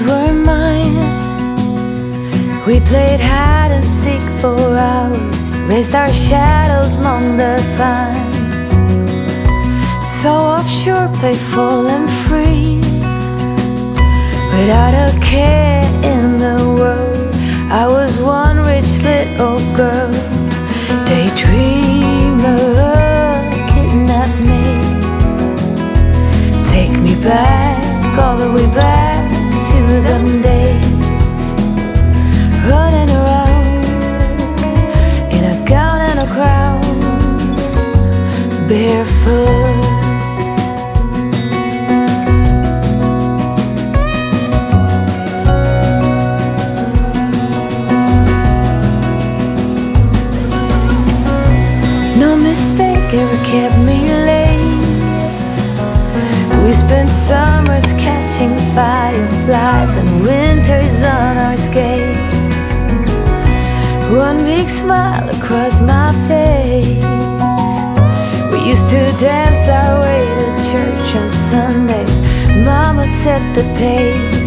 were mine. We played hide and seek for hours, raised our shadows among the pines. So offshore, playful and free, without a care in the world. I was one rich little girl, daydreamer, kidnap me. Take me back, all the way back to them days, running around in a gown and a crown, barefoot. No mistake ever kept me late. We spent summers catching fireflies and winters on our skates. One big smile across my face. We used to dance our way to church on Sundays. Mama set the pace.